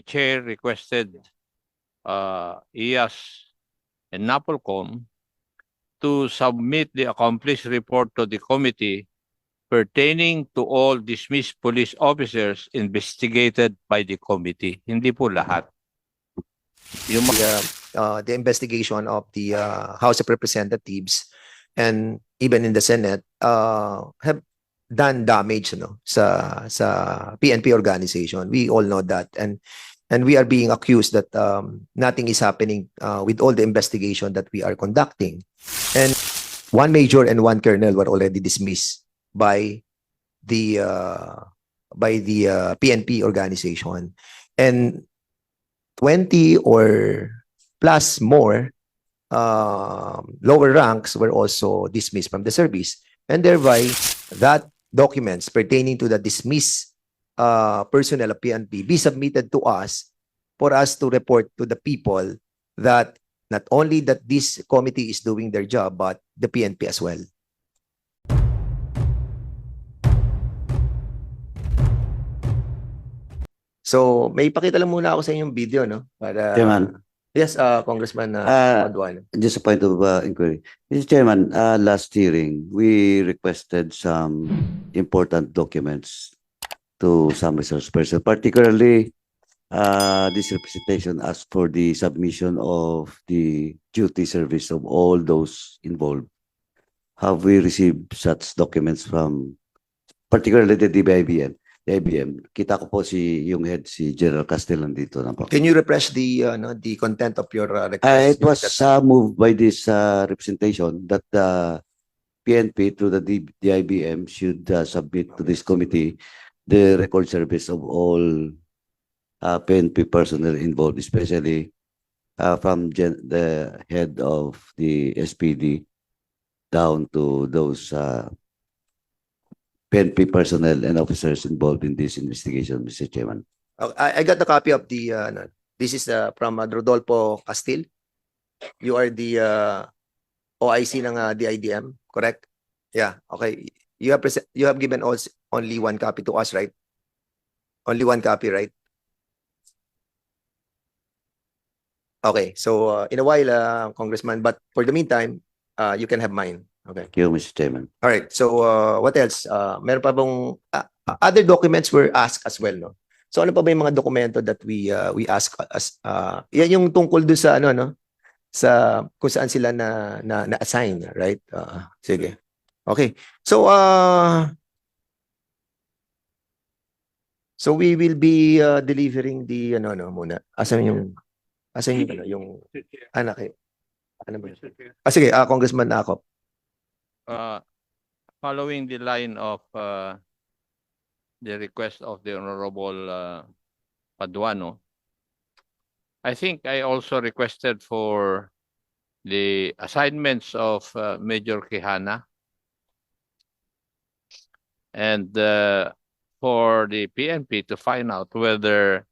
chair requested IAS and NAPOLCOM to submit the accomplished report to the committee pertaining to all dismissed police officers investigated by the committee. Hindi po lahat. Yung the investigation of the House of Representatives and even in the Senate have done damage sa PNP organization. We all know that, and we are being accused that nothing is happening with all the investigation that we are conducting. And one major and one colonel were already dismissed by the PNP organization, and 20 or plus more lower ranks were also dismissed from the service, and thereby that documents pertaining to the dismissed personnel of PNP be submitted to us for us to report to the people that not only that this committee is doing their job, but the PNP as well. So, may ipakita lang muna ako sa inyong video, no? Para, Chairman. Yes, Congressman Paduano. Just a point of inquiry. Mr. Chairman, last hearing, we requested some important documents to some resource person, particularly this representation asked for the submission of the duty service of all those involved. Have we received such documents from, particularly the DBIBM? The IBM. Kita ko po yung head, si General Castellan dito. Can you refresh the content of your request? It was moved by this representation that the PNP through the IBM should submit to this committee the record service of all PNP personnel involved, especially from the head of the SPD down to those PNP personnel and officers involved in this investigation, Mr. Chairman. I got the copy of the, this is from Rodolfo Castil. You are the OIC ng DIDM, correct? Yeah, okay. You have given us only one copy to us, right? Only one copy, right? Okay, so in a while, Congressman, but for the meantime, you can have mine. Okay. Thank you, Mr. Chairman. All right. So what else? Meron pa bang other documents were asked as well, no? So ano pa ba yung mga dokumento that we ask as yan yung tungkol dun sa sa kung saan sila na-assign, right? Sige. Okay. So so we will be delivering the muna. Asan yung anak eh? Ano ba? Sige, Congressman Acop. Following the line of the request of the Honorable Paduano, I think I also requested for the assignments of Major Quijana and for the PNP to find out whether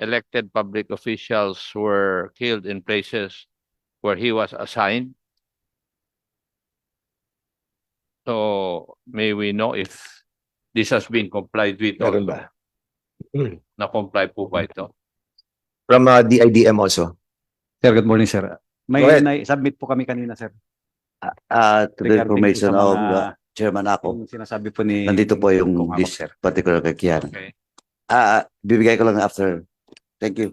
elected public officials were killed in places where he was assigned. So, may we know if this has been complied with? Meron ba? Na-comply po ba ito? From DIDM also. Sir, good morning, sir. May submit po kami kanina, sir. To the information of Chairman Acop, Yung sinasabi po ni... nandito po yung Acop, this sir. particular kay Kian. Okay. Bibigay ko lang after. Thank you.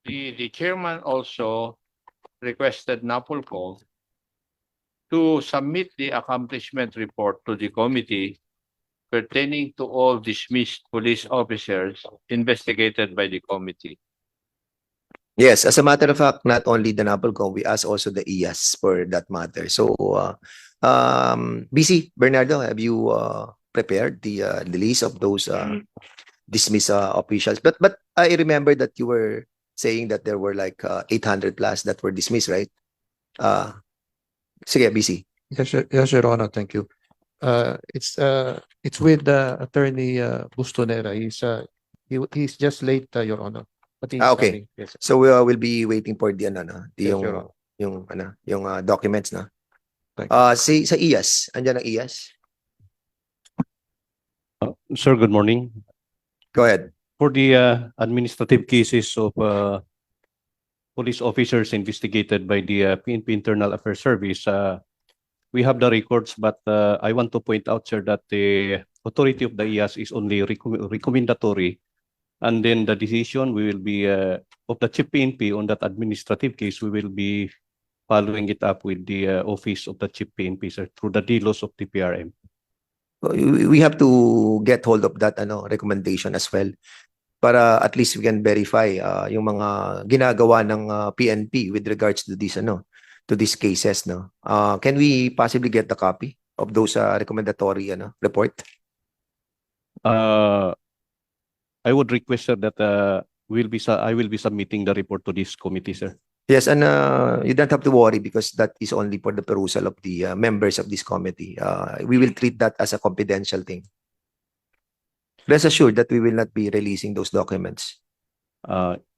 The chairman also requested NAPOLCOM to submit the accomplishment report to the committee pertaining to all dismissed police officers investigated by the committee. Yes, as a matter of fact, not only the NAPOLCOM, we ask also the IAS for that matter. So, BC, Bernardo, have you prepared the list of those dismissed officials? But I remember that you were saying that there were like 800 plus that were dismissed, right? Sige, BC. Yes, Your Honor. Thank you. It's with Attorney Bustonera. He's just late, Your Honor. But he's Okay. coming. Yes, sir. So we will be waiting for the Yes, Your Honor. yung documents na. Thank you. Sa IAS, andyan ang IAS? Sir, good morning. Go ahead. For the administrative cases of police officers investigated by the PNP Internal Affairs Service, we have the records, but I want to point out, sir, that the authority of the IAS is only recommendatory, and then the decision we will be of the Chief PNP on that administrative case, we will be following it up with the office of the Chief PNP, sir, through the delos of the PRM. We have to get hold of that recommendation as well para at least we can verify yung mga ginagawa ng PNP with regards to this to these cases, no. Can we possibly get the copy of those recommendatory report? I would request, sir, that I will be submitting the report to this committee, sir. Yes, and you don't have to worry because that is only for the perusal of the members of this committee. We will treat that as a confidential thing. Rest assured that we will not be releasing those documents.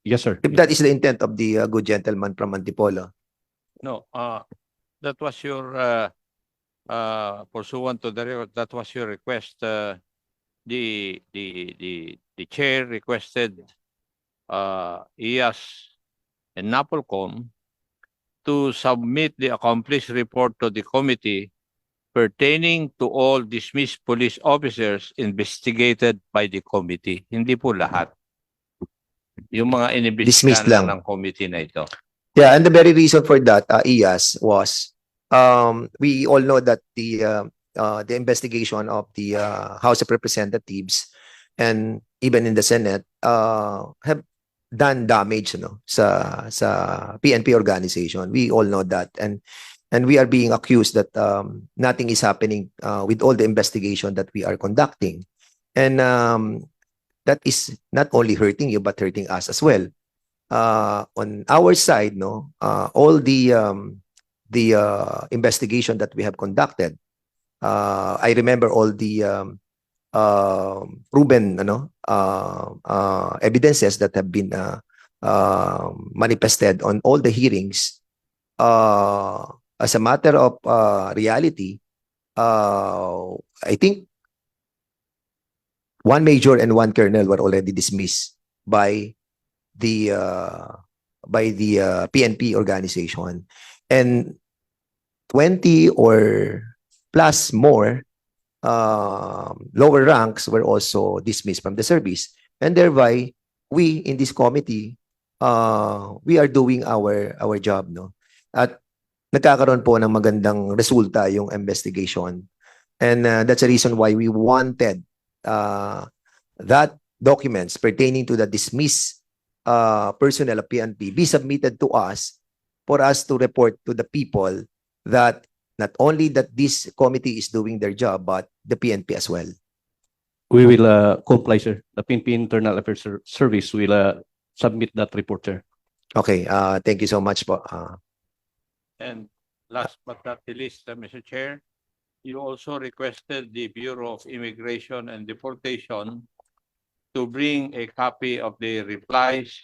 Yes, sir. If that is the intent of the good gentleman from Antipolo. No, that was your pursuant to the record, that was your request. The chair requested IAS and NAPOLCOM to submit the accomplished report to the committee pertaining to all dismissed police officers investigated by the committee. Hindi po lahat. Yung mga Dismissed lang. inimbestigahan ng committee na ito. Yeah, and the very reason for that, IAS, was we all know that the investigation of the House of Representatives and even in the Senate have done damage sa PNP organization. We all know that, and we are being accused that nothing is happening with all the investigation that we are conducting, and that is not only hurting you but hurting us as well. On our side, all the investigation that we have conducted, I remember all the proven evidences that have been manifested on all the hearings. As a matter of reality, I think one major and one colonel were already dismissed by the PNP organization, and 20 or plus more lower ranks were also dismissed from the service, and thereby we in this committee we are doing our job, at nagkakaroon po ng magandang resulta yung investigation, and that's the reason why we wanted that documents pertaining to the dismissed personnel of PNP be submitted to us for us to report to the people that not only that this committee is doing their job, but the PNP as well. We will comply, sir. The PNP Internal Affairs Service will submit that report, sir. Okay, thank you so much po. And last but not the least, Mr. Chair, you also requested the Bureau of Immigration and Deportation to bring a copy of the replies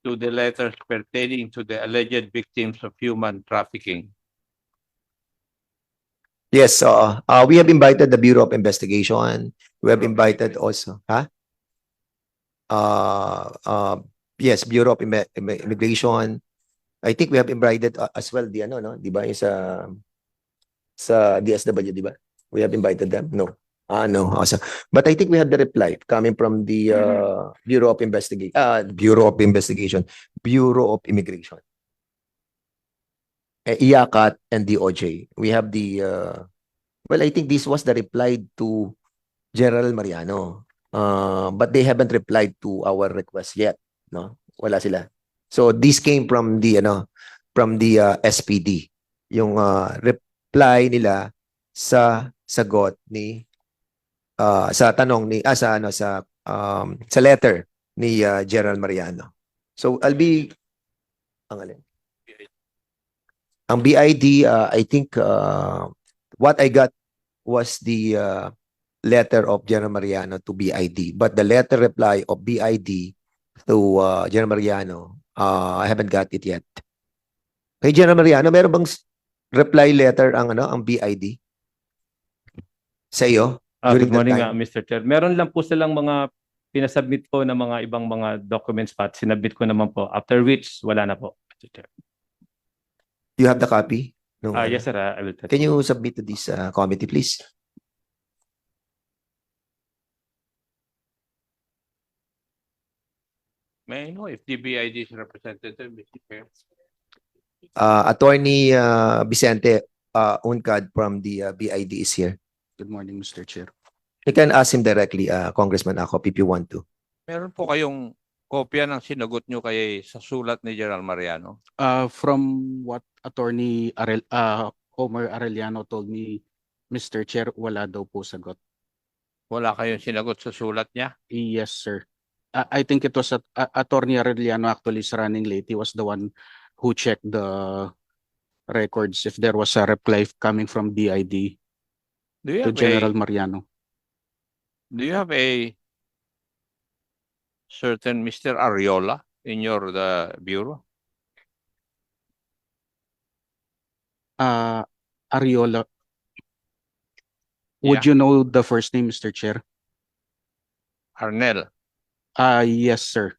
to the letters pertaining to the alleged victims of human trafficking. Yes, we have invited the Bureau of Investigation. We have invited also, yes, Bureau of Immigration. I think we have invited as well the di ba, sa DSW, di ba? We have invited them. No. No. Also, but I think we have the reply coming from the Bureau of Immigration, Bureau of Immigration. IACAT and DOJ. We have the well, I think this was the reply to General Mariano. But they haven't replied to our request yet, no? Wala sila. So this came from the SPD. Yung reply nila sa sagot ni sa tanong ni sa letter ni General Mariano. So I'll be ang BID, I think what I got was the letter of General Mariano to BID, but the letter reply of BID to General Mariano, I haven't got it yet. Hey, General Mariano, meron bang reply letter ang BID sa iyo? Good morning, Mr. Chair. Meron lang po silang mga pinasubmit po ng mga ibang mga documents pa at sinabit ko naman po. After which, wala na po. Mr. Chair. Do you have the copy? No, Yes, sir. I will. Can you submit to this committee, please? May I know if the BID is representative, Mr. Chair? Attorney Vicente Uncad from the BID is here. Good morning, Mr. Chair. You can ask him directly, Congressman Acop, if you want to. Meron po kayong kopya ng sinagot nyo kay sa sulat ni General Mariano? From what Attorney Homer Arellano told me, Mr. Chair, wala daw po sagot. Wala kayong sinagot sa sulat niya? Yes, sir. I think it was Attorney Arellano actually is running late. He was the one who checked the records if there was a reply coming from BID Do you to have General Mariano. Do you have a certain Mr. Ariola in your bureau? Ariola. Would you know the first name, Mr. Chair? Arnel. Yes, sir.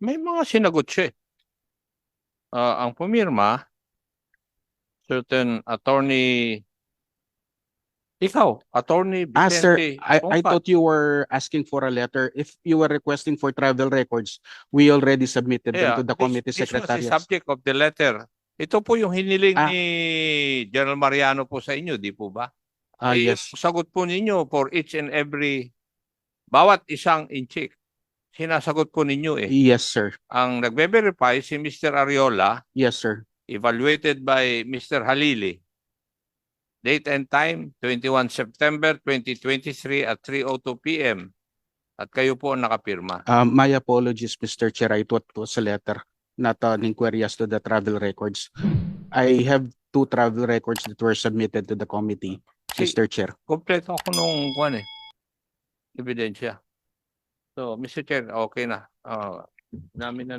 May mga sinagot siya. Ang pumirma, certain attorney, ikaw, attorney Sir, Vicente I Uncad. thought you were asking for a letter. If you were requesting for travel records, we already submitted them to the committee This was the secretariats. subject of the letter. Ito po yung hiniling Ah. ni General Mariano po sa inyo, di po ba? Yes. Yung sagot po ninyo for each and every, bawat isang inchik, sinasagot po ninyo eh. Yes, sir. Ang nagbe-verify si Mr. Ariola, Yes, sir. evaluated by Mr. Halili. Date and time, 21 September 2023 at 3:02 p.m. At kayo po ang nakapirma. My apologies, Mr. Chair. I thought it was a letter, not an inquiry as to the travel records. I have 2 travel records that were submitted to the committee, Mr. Chair. Kompleto ako nung ebidensya. So, Mr. Chair, okay na. Namin na